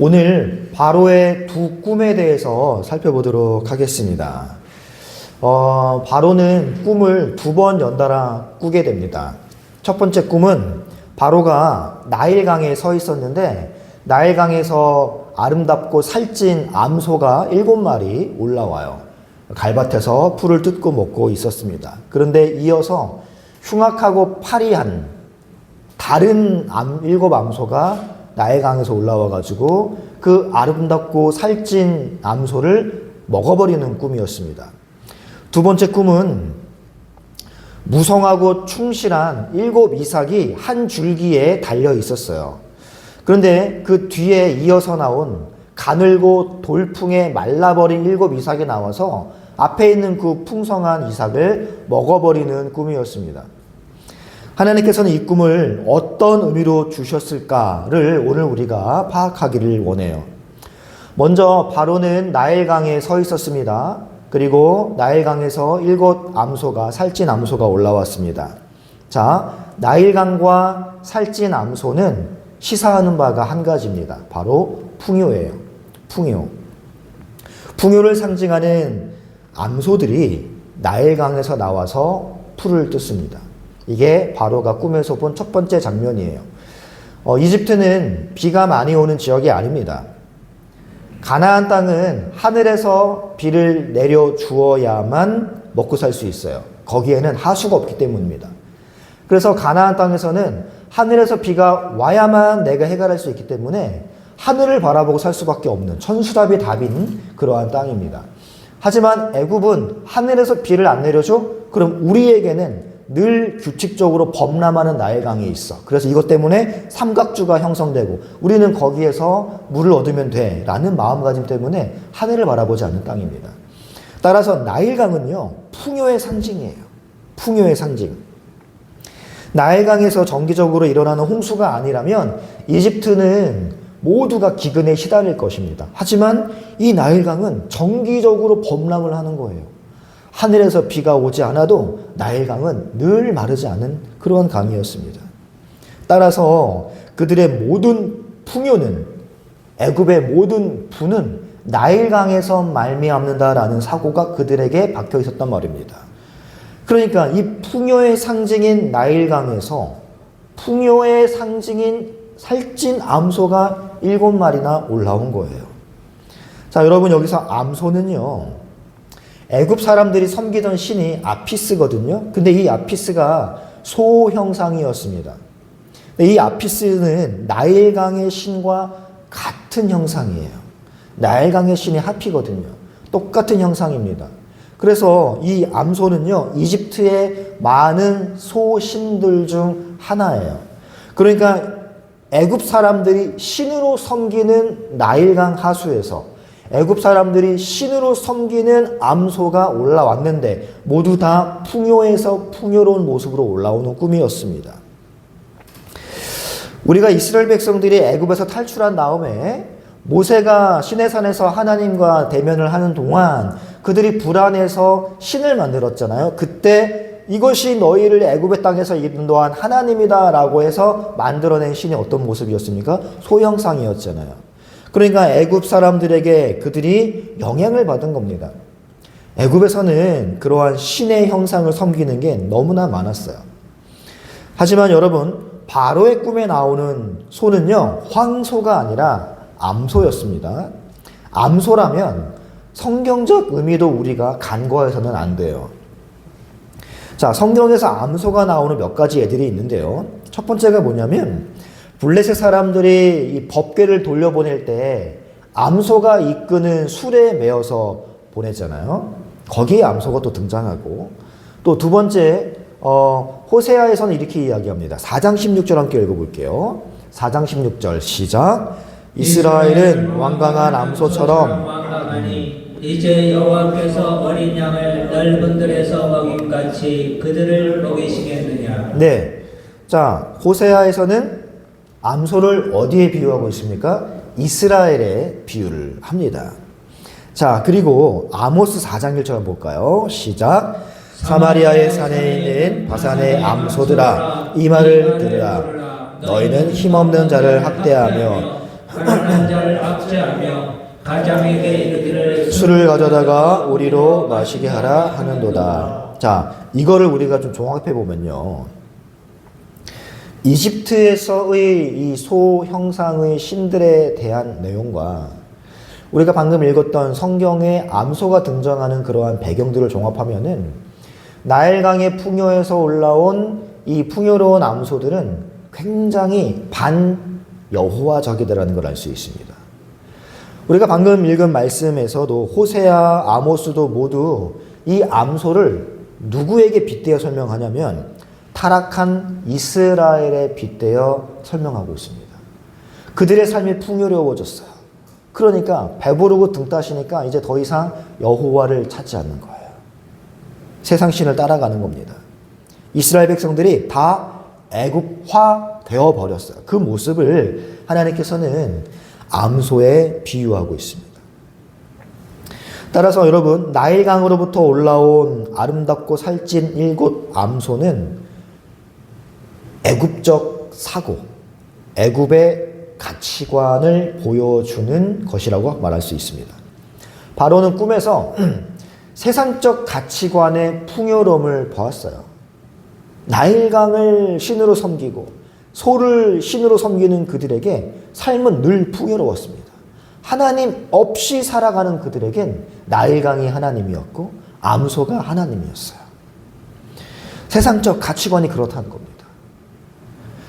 오늘 바로의 두 꿈에 대해서 살펴보도록 하겠습니다. 바로는 꿈을 두 번 연달아 꾸게 됩니다. 첫 번째 꿈은 바로가 나일강에 서 있었는데 나일강에서 아름답고 살찐 암소가 7마리 올라와요. 갈밭에서 풀을 뜯고 먹고 있었습니다. 그런데 이어서 흉악하고 파리한 다른 7암소가 나일강에서 올라와가지고 그 아름답고 살찐 암소를 먹어버리는 꿈이었습니다. 두 번째 꿈은 무성하고 충실한 7 이삭이 한 줄기에 달려 있었어요. 그런데 그 뒤에 이어서 나온 가늘고 돌풍에 말라버린 7 이삭이 나와서 앞에 있는 그 풍성한 이삭을 먹어버리는 꿈이었습니다. 하나님께서는 이 꿈을 어떤 의미로 주셨을까를 오늘 우리가 파악하기를 원해요. 먼저 바로는 나일강에 서 있었습니다. 그리고 나일강에서 7 암소가 살찐 암소가 올라왔습니다. 자, 나일강과 살찐 암소는 시사하는 바가 한 가지입니다. 바로 풍요예요. 풍요. 풍요를 상징하는 암소들이 나일강에서 나와서 풀을 뜯습니다. 이게 바로가 꿈에서 본 첫 번째 장면이에요. 이집트는 비가 많이 오는 지역이 아닙니다. 가나안 땅은 하늘에서 비를 내려 주어야만 먹고 살 수 있어요. 거기에는 하수가 없기 때문입니다. 그래서 가나안 땅에서는 하늘에서 비가 와야만 내가 해결할 수 있기 때문에 하늘을 바라보고 살 수밖에 없는 천수답이 답인 그러한 땅입니다. 하지만 애굽은 하늘에서 비를 안 내려줘? 그럼 우리에게는 늘 규칙적으로 범람하는 나일강이 있어. 그래서 이것 때문에 삼각주가 형성되고 우리는 거기에서 물을 얻으면 돼 라는 마음가짐 때문에 하늘을 바라보지 않는 땅입니다. 따라서 나일강은요, 풍요의 상징이에요. 풍요의 상징. 나일강에서 정기적으로 일어나는 홍수가 아니라면 이집트는 모두가 기근에 시달릴 것입니다. 하지만 이 나일강은 정기적으로 범람을 하는 거예요. 하늘에서 비가 오지 않아도 나일강은 늘 마르지 않은 그런 강이었습니다. 따라서 그들의 모든 풍요는, 애굽의 모든 부는 나일강에서 말미암는다라는 사고가 그들에게 박혀 있었단 말입니다. 그러니까 이 풍요의 상징인 나일강에서 풍요의 상징인 살찐 암소가 7마리나 올라온 거예요. 자, 여러분, 여기서 암소는요, 애굽 사람들이 섬기던 신이 아피스거든요. 근데 이 아피스가 소 형상이었습니다. 이 아피스는 나일강의 신과 같은 형상이에요. 나일강의 신이 하피거든요. 똑같은 형상입니다. 그래서 이 암소는요, 이집트의 많은 소신들 중 하나예요. 그러니까 애굽 사람들이 신으로 섬기는 나일강 하수에서 애굽 사람들이 신으로 섬기는 암소가 올라왔는데 모두 다 풍요에서 풍요로운 모습으로 올라오는 꿈이었습니다. 우리가 이스라엘 백성들이 애굽에서 탈출한 다음에 모세가 시내산에서 하나님과 대면을 하는 동안 그들이 불안해서 신을 만들었잖아요. 그때 이것이 너희를 애굽의 땅에서 인도한 하나님이다 라고 해서 만들어낸 신이 어떤 모습이었습니까? 소형상이었잖아요. 그러니까 애굽 사람들에게 그들이 영향을 받은 겁니다. 애굽에서는 그러한 신의 형상을 섬기는 게 너무나 많았어요. 하지만 여러분, 바로의 꿈에 나오는 소는요, 황소가 아니라 암소였습니다. 암소라면 성경적 의미도 우리가 간과해서는 안 돼요. 자, 성경에서 암소가 나오는 몇 가지 예들이 있는데요. 첫 번째가 뭐냐면 블레셋 사람들이 이 법궤를 돌려보낼 때 암소가 이끄는 술에 매어서 보냈잖아요. 거기에 암소가 또 등장하고, 또 두 번째 호세아에서는 이렇게 이야기합니다. 4장 16절 함께 읽어볼게요. 4장 16절 시작. 이스라엘은 완강한 암소처럼 이제 여호와께서 어린 양을 넓은 들에서 먹임같이 그들을 먹이시겠느냐. 네, 자, 호세아에서는 암소를 어디에 비유하고 있습니까? 이스라엘에 비유를 합니다. 자, 그리고 아모스 4장 1절 볼까요? 시작. 사마리아의 산에 있는 바산의 암소들아, 이 말을 들으라. 너희는 힘없는 자를 학대하며 가난한 자를 압제하며 가장에게 이르기를 술을 가져다가 우리로 마시게 하라 하는도다. 자, 이거를 우리가 좀 종합해 보면요. 이집트에서의 이 소 형상의 신들에 대한 내용과 우리가 방금 읽었던 성경에 암소가 등장하는 그러한 배경들을 종합하면은 나일강의 풍요에서 올라온 이 풍요로운 암소들은 굉장히 반 여호와적이다라는 걸 알 수 있습니다. 우리가 방금 읽은 말씀에서도 호세아, 아모스도 모두 이 암소를 누구에게 빗대어 설명하냐면 타락한 이스라엘에 빗대어 설명하고 있습니다. 그들의 삶이 풍요로워졌어요. 그러니까 배부르고 등 따시니까 이제 더 이상 여호와를 찾지 않는 거예요. 세상 신을 따라가는 겁니다. 이스라엘 백성들이 다 애굽화 되어 버렸어요. 그 모습을 하나님께서는 암소에 비유하고 있습니다. 따라서 여러분, 나일강으로부터 올라온 아름답고 살찐 7 암소는 애굽적 사고, 애굽의 가치관을 보여주는 것이라고 말할 수 있습니다. 바로는 꿈에서 세상적 가치관의 풍요로움을 보았어요. 나일강을 신으로 섬기고 소를 신으로 섬기는 그들에게 삶은 늘 풍요로웠습니다. 하나님 없이 살아가는 그들에겐 나일강이 하나님이었고 암소가 하나님이었어요. 세상적 가치관이 그렇다는 겁니다.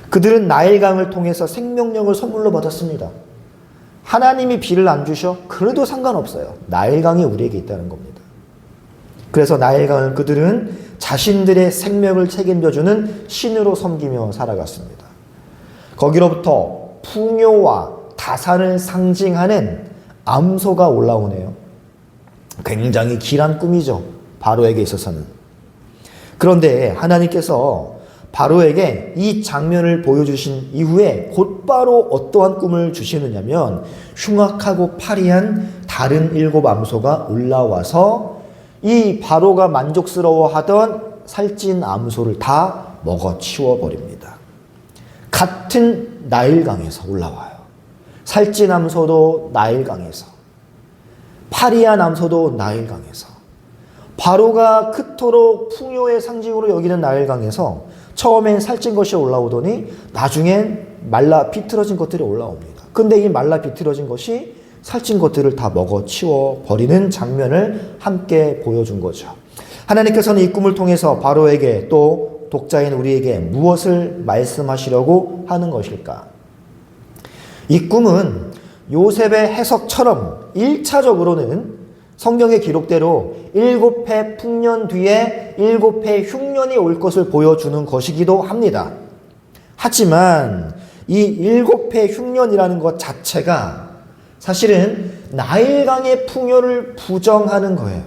그들은 나일강을 통해서 생명력을 선물로 받았습니다. 하나님이 비를 안 주셔? 그래도 상관없어요. 나일강이 우리에게 있다는 겁니다. 그래서 나일강을 그들은 자신들의 생명을 책임져주는 신으로 섬기며 살아갔습니다. 거기로부터 풍요와 다산을 상징하는 암소가 올라오네요. 굉장히 길한 꿈이죠. 바로에게 있어서는. 그런데 하나님께서 바로에게 이 장면을 보여주신 이후에 곧바로 어떠한 꿈을 주시느냐면 흉악하고 파리한 다른 7 암소가 올라와서 이 바로가 만족스러워하던 살찐 암소를 다 먹어치워 버립니다. 같은 나일강에서 올라와요. 살찐 암소도 나일강에서, 파리한 암소도 나일강에서, 바로가 그토록 풍요의 상징으로 여기는 나일강에서 처음엔 살찐 것이 올라오더니 나중엔 말라 비틀어진 것들이 올라옵니다. 근데 이 말라 비틀어진 것이 살찐 것들을 다 먹어치워 버리는 장면을 함께 보여준 거죠. 하나님께서는 이 꿈을 통해서 바로에게 또 독자인 우리에게 무엇을 말씀하시려고 하는 것일까? 이 꿈은 요셉의 해석처럼 1차적으로는 성경의 기록대로 7해 풍년 뒤에 7해 흉년이 올 것을 보여주는 것이기도 합니다. 하지만 이 7해 흉년이라는 것 자체가 사실은 나일강의 풍요를 부정하는 거예요.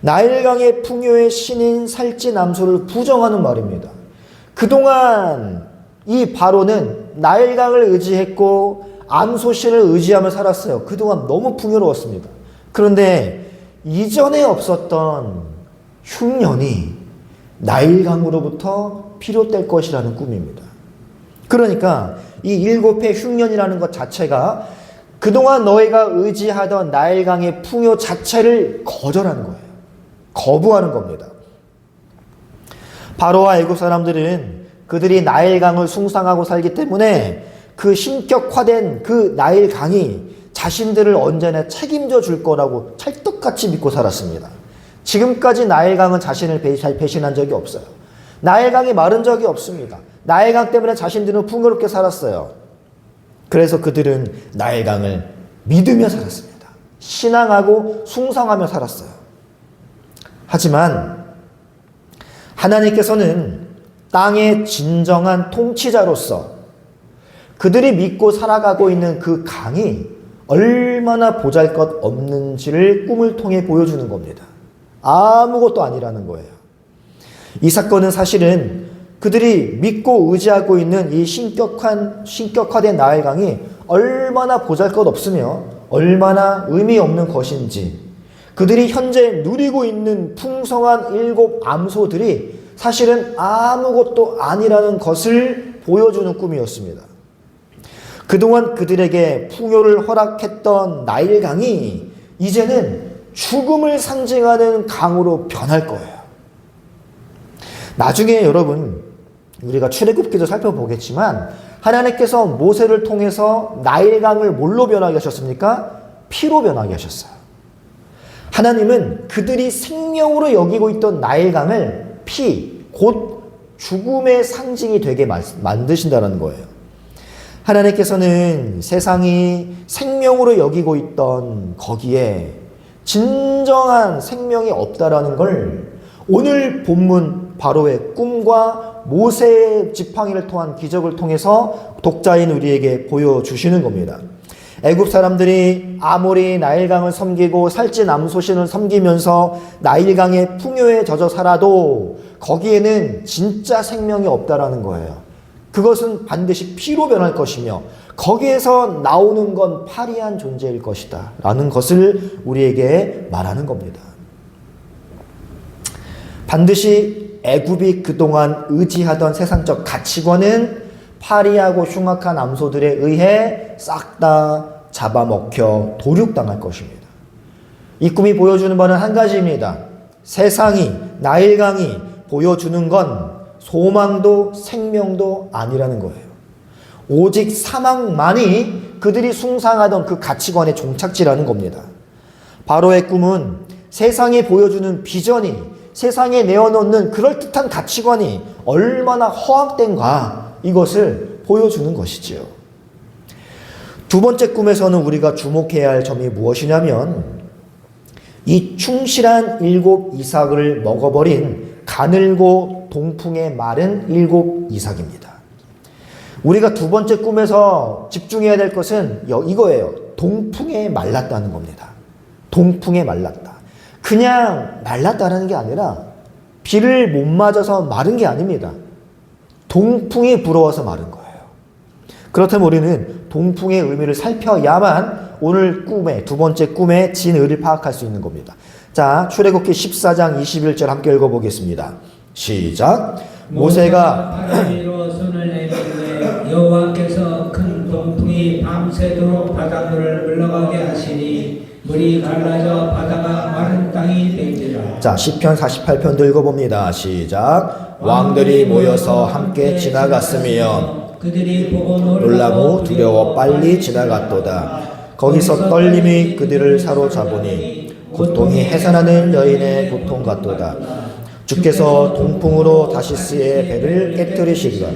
나일강의 풍요의 신인 살찐 암소를 부정하는 말입니다. 그동안 이 바로는 나일강을 의지했고 암소신을 의지하며 살았어요. 그동안 너무 풍요로웠습니다. 그런데 이전에 없었던 흉년이 나일강으로부터 비롯될 것이라는 꿈입니다. 그러니까 이 7해 흉년이라는 것 자체가 그동안 너희가 의지하던 나일강의 풍요 자체를 거절하는 거예요. 거부하는 겁니다. 바로와 애굽 사람들은 그들이 나일강을 숭상하고 살기 때문에 그 신격화된 그 나일강이 자신들을 언제나 책임져 줄 거라고 찰떡같이 믿고 살았습니다. 지금까지 나일강은 자신을 배신한 적이 없어요. 나일강이 마른 적이 없습니다. 나일강 때문에 자신들은 풍요롭게 살았어요. 그래서 그들은 나일강을 믿으며 살았습니다. 신앙하고 숭상하며 살았어요. 하지만 하나님께서는 땅의 진정한 통치자로서 그들이 믿고 살아가고 있는 그 강이 얼마나 보잘것없는지를 꿈을 통해 보여주는 겁니다. 아무것도 아니라는 거예요. 이 사건은 사실은 그들이 믿고 의지하고 있는 이 신격화된 나일강이 얼마나 보잘것없으며 얼마나 의미 없는 것인지, 그들이 현재 누리고 있는 풍성한 7 암소들이 사실은 아무것도 아니라는 것을 보여주는 꿈이었습니다. 그동안 그들에게 풍요를 허락했던 나일강이 이제는 죽음을 상징하는 강으로 변할 거예요. 나중에 여러분 우리가 출애굽기도 살펴보겠지만 하나님께서 모세를 통해서 나일강을 뭘로 변하게 하셨습니까? 피로 변하게 하셨어요. 하나님은 그들이 생명으로 여기고 있던 나일강을 피, 곧 죽음의 상징이 되게 만드신다는 거예요. 하나님께서는 세상이 생명으로 여기고 있던 거기에 진정한 생명이 없다라는 걸 오늘 본문 바로의 꿈과 모세의 지팡이를 통한 기적을 통해서 독자인 우리에게 보여주시는 겁니다. 애굽 사람들이 아무리 나일강을 섬기고 살찐 암소신을 섬기면서 나일강의 풍요에 젖어 살아도 거기에는 진짜 생명이 없다라는 거예요. 그것은 반드시 피로 변할 것이며 거기에서 나오는 건 파리한 존재일 것이다 라는 것을 우리에게 말하는 겁니다. 반드시 애굽이 그동안 의지하던 세상적 가치관은 파리하고 흉악한 암소들에 의해 싹 다 잡아먹혀 도륙당할 것입니다. 이 꿈이 보여주는 바는 한 가지입니다. 세상이, 나일강이 보여주는 건 소망도 생명도 아니라는 거예요. 오직 사망만이 그들이 숭상하던 그 가치관의 종착지라는 겁니다. 바로의 꿈은 세상이 보여주는 비전이, 세상에 내어놓는 그럴듯한 가치관이 얼마나 허황된가, 이것을 보여주는 것이지요. 두 번째 꿈에서는 우리가 주목해야 할 점이 무엇이냐면 이 충실한 7 이삭을 먹어버린 가늘고 동풍에 마른 7 이삭입니다. 우리가 두 번째 꿈에서 집중해야 될 것은 이거예요. 동풍에 말랐다는 겁니다. 동풍에 말랐다. 그냥 말랐다는 게 아니라 비를 못 맞아서 마른 게 아닙니다. 동풍이 불어와서 마른 거예요. 그렇다면 우리는 동풍의 의미를 살펴야만 오늘 꿈의 두 번째 꿈의 진의를 파악할 수 있는 겁니다. 자, 출애굽기 14장 21절 함께 읽어보겠습니다. 시작. 모세가 바다위로 손을 내밀매 여호와께서 큰 동풍이 밤새도록 바닷물을 물러가게 하시니 물이 갈라져 바다가 마른 땅이 된지라. 자, 시편 48편도 읽어봅니다. 시작. 왕들이 모여서 함께 지나갔으며 그들이 보고 놀라고 두려워 빨리 지나갔도다. 거기서 떨림이 그들을 사로잡으니 고통이 해산하는 여인의 고통 같도다. 주께서 동풍으로 다시스의 배를 깨뜨리시리라.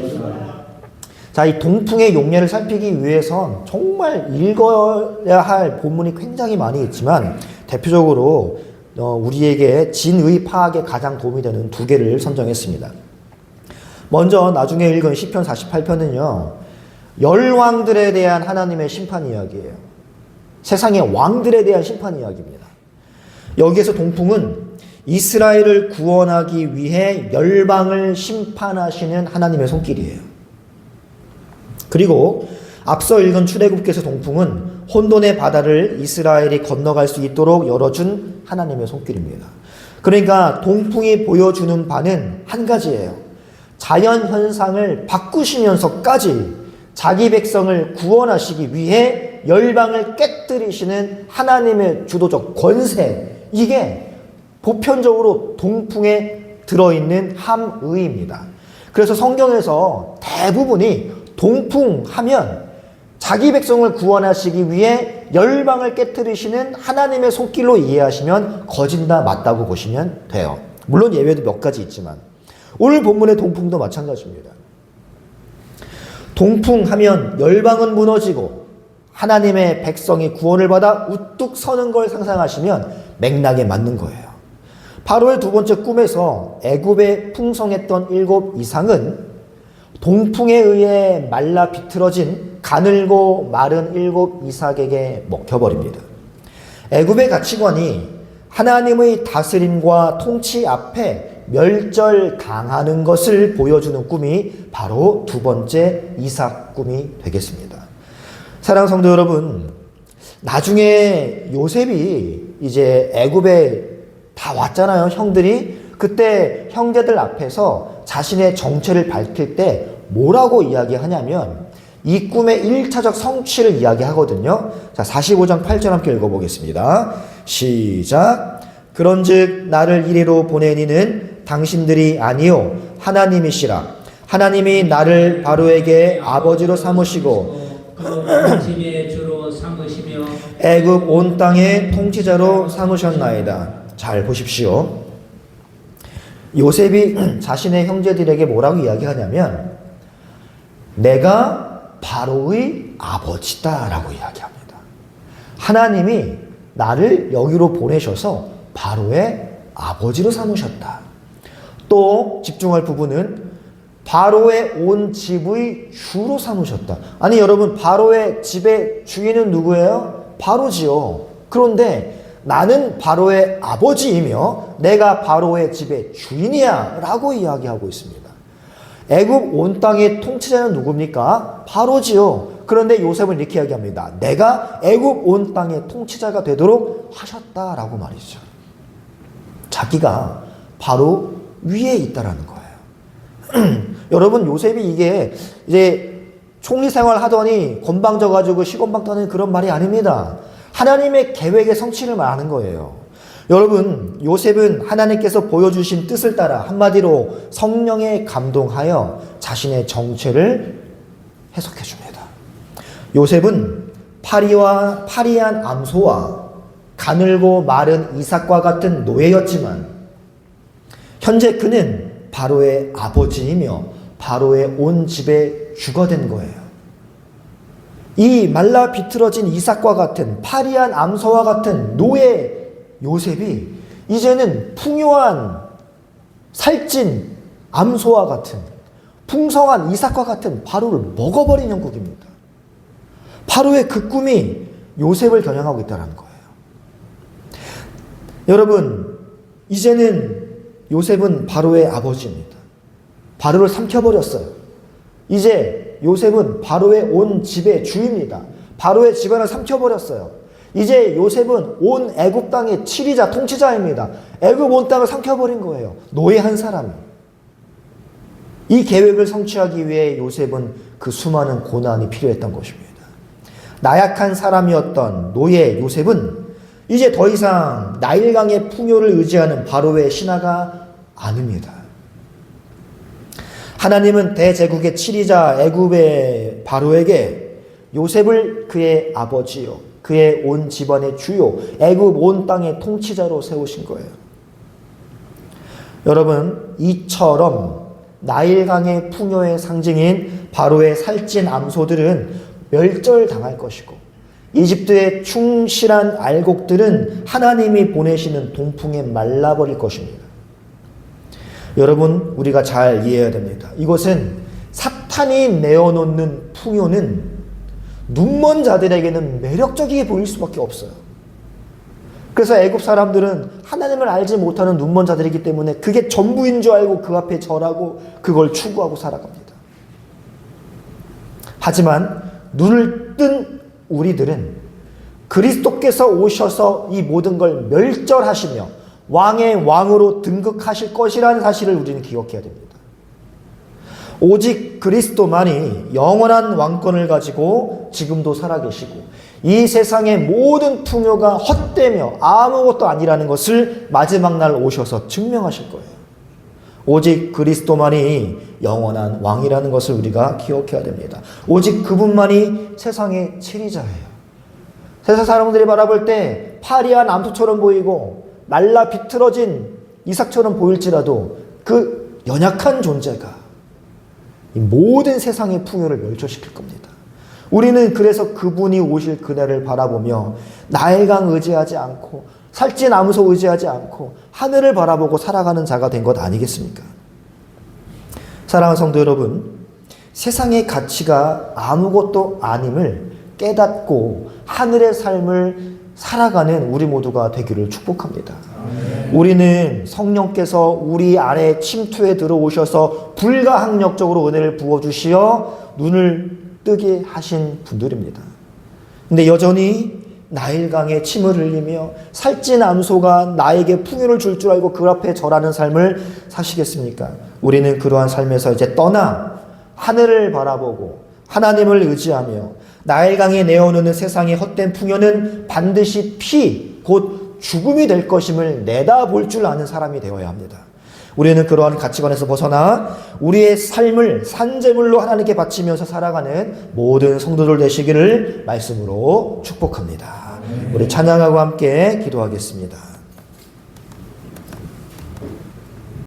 자, 이 동풍의 용례를 살피기 위해선 정말 읽어야 할 본문이 굉장히 많이 있지만 대표적으로 우리에게 진의 파악에 가장 도움이 되는 두 개를 선정했습니다. 먼저 나중에 읽은 시편 48편은요. 열왕들에 대한 하나님의 심판 이야기예요. 세상의 왕들에 대한 심판 이야기입니다. 여기에서 동풍은 이스라엘을 구원하기 위해 열방을 심판하시는 하나님의 손길이에요. 그리고 앞서 읽은 출애굽기에서 동풍은 혼돈의 바다를 이스라엘이 건너갈 수 있도록 열어준 하나님의 손길입니다. 그러니까 동풍이 보여주는 바는 한 가지예요. 자연 현상을 바꾸시면서까지 자기 백성을 구원하시기 위해 열방을 깨뜨리시는 하나님의 주도적 권세, 이게 보편적으로 동풍에 들어있는 함의입니다. 그래서 성경에서 대부분이 동풍하면 자기 백성을 구원하시기 위해 열방을 깨뜨리시는 하나님의 손길로 이해하시면 거진다 맞다고 보시면 돼요. 물론 예외도 몇 가지 있지만 오늘 본문의 동풍도 마찬가지입니다. 동풍하면 열방은 무너지고 하나님의 백성이 구원을 받아 우뚝 서는 걸 상상하시면 맥락에 맞는 거예요. 바로의 두 번째 꿈에서 애굽에 풍성했던 7 이상은 동풍에 의해 말라 비틀어진 가늘고 마른 7 이삭에게 먹혀버립니다. 애굽의 가치관이 하나님의 다스림과 통치 앞에 멸절당하는 것을 보여주는 꿈이 바로 두 번째 이삭 꿈이 되겠습니다. 사랑하는 성도 여러분, 나중에 요셉이 이제 애굽에 다 왔잖아요, 형들이. 그때 형제들 앞에서 자신의 정체를 밝힐 때 뭐라고 이야기하냐면 이 꿈의 1차적 성취를 이야기하거든요. 자, 45장 8절 함께 읽어보겠습니다. 시작. 그런즉 나를 이리로 보내니는 당신들이 아니요 하나님이시라. 하나님이 나를 바로에게 아버지로 삼으시고 그 집의 주로 삼으시며 애굽 온 땅의 통치자로 삼으셨나이다. 잘 보십시오. 요셉이 자신의 형제들에게 뭐라고 이야기하냐면 내가 바로의 아버지다라고 이야기합니다. 하나님이 나를 여기로 보내셔서 바로의 아버지로 삼으셨다. 또 집중할 부분은 바로의 온 집의 주로 삼으셨다. 아니 여러분, 바로의 집의 주인은 누구예요? 바로지요. 그런데 나는 바로의 아버지이며 내가 바로의 집의 주인이야 라고 이야기하고 있습니다. 애굽 온 땅의 통치자는 누굽니까? 바로지요. 그런데 요셉은 이렇게 이야기합니다. 내가 애굽 온 땅의 통치자가 되도록 하셨다라고 말이죠. 자기가 바로 위에 있다라는 거예요. 여러분, 요셉이 이게 이제 총리 생활 하더니 건방져 가지고 시건방 떠는 그런 말이 아닙니다. 하나님의 계획의 성취를 말하는 거예요. 여러분, 요셉은 하나님께서 보여주신 뜻을 따라 한마디로 성령에 감동하여 자신의 정체를 해석해 줍니다. 요셉은 파리한 암소와 가늘고 마른 이삭과 같은 노예였지만 현재 그는 바로의 아버지이며 바로의 온 집의 주가 된 거예요. 이 말라 비틀어진 이삭과 같은 파리한 암소와 같은 노예 요셉이 이제는 풍요한 살찐 암소와 같은 풍성한 이삭과 같은 바로를 먹어버린 형국입니다. 바로의 그 꿈이 요셉을 겨냥하고 있다는 거예요. 여러분, 이제는 요셉은 바로의 아버지입니다. 바로를 삼켜버렸어요. 이제 요셉은 바로의 온 집의 주입니다. 바로의 집안을 삼켜버렸어요. 이제 요셉은 온 애굽 땅의 치리자, 통치자입니다. 애굽 온 땅을 삼켜버린 거예요. 노예 한 사람이. 이 계획을 성취하기 위해 요셉은 그 수많은 고난이 필요했던 것입니다. 나약한 사람이었던 노예 요셉은 이제 더 이상 나일강의 풍요를 의지하는 바로의 신하가 아닙니다. 하나님은 대제국의 치리자 애굽의 바로에게 요셉을 그의 아버지요, 그의 온 집안의 주요, 애굽 온 땅의 통치자로 세우신 거예요. 여러분, 이처럼 나일강의 풍요의 상징인 바로의 살찐 암소들은 멸절당할 것이고 이집트의 충실한 알곡들은 하나님이 보내시는 동풍에 말라버릴 것입니다. 여러분, 우리가 잘 이해해야 됩니다. 이것은 사탄이 내어놓는 풍요는 눈먼 자들에게는 매력적이게 보일 수밖에 없어요. 그래서 애굽 사람들은 하나님을 알지 못하는 눈먼 자들이기 때문에 그게 전부인 줄 알고 그 앞에 절하고 그걸 추구하고 살아갑니다. 하지만 눈을 뜬 우리들은 그리스도께서 오셔서 이 모든 걸 멸절하시며 왕의 왕으로 등극하실 것이라는 사실을 우리는 기억해야 됩니다. 오직 그리스도만이 영원한 왕권을 가지고 지금도 살아계시고 이 세상의 모든 풍요가 헛되며 아무것도 아니라는 것을 마지막 날 오셔서 증명하실 거예요. 오직 그리스도만이 영원한 왕이라는 것을 우리가 기억해야 됩니다. 오직 그분만이 세상의 치리자예요. 세상 사람들이 바라볼 때 파리한 암소처럼 보이고 말라 비틀어진 이삭처럼 보일지라도 그 연약한 존재가 이 모든 세상의 풍요를 멸절시킬 겁니다. 우리는 그래서 그분이 오실 그날을 바라보며 나일강 의지하지 않고 살찐 암소 의지하지 않고 하늘을 바라보고 살아가는 자가 된 것 아니겠습니까? 사랑하는 성도 여러분, 세상의 가치가 아무것도 아님을 깨닫고 하늘의 삶을 살아가는 우리 모두가 되기를 축복합니다. 우리는 성령께서 우리 안에 침투해 들어오셔서 불가항력적으로 은혜를 부어주시어 눈을 뜨게 하신 분들입니다. 근데 여전히 나일강에 침을 흘리며 살찐 암소가 나에게 풍요를 줄 줄 알고 그 앞에 절하는 삶을 사시겠습니까? 우리는 그러한 삶에서 이제 떠나 하늘을 바라보고 하나님을 의지하며 나일강에 내어놓는 세상의 헛된 풍요는 반드시 피, 곧 죽음이 될 것임을 내다볼 줄 아는 사람이 되어야 합니다. 우리는 그러한 가치관에서 벗어나 우리의 삶을 산제물로 하나님께 바치면서 살아가는 모든 성도들 되시기를 말씀으로 축복합니다. 우리 찬양하고 함께 기도하겠습니다.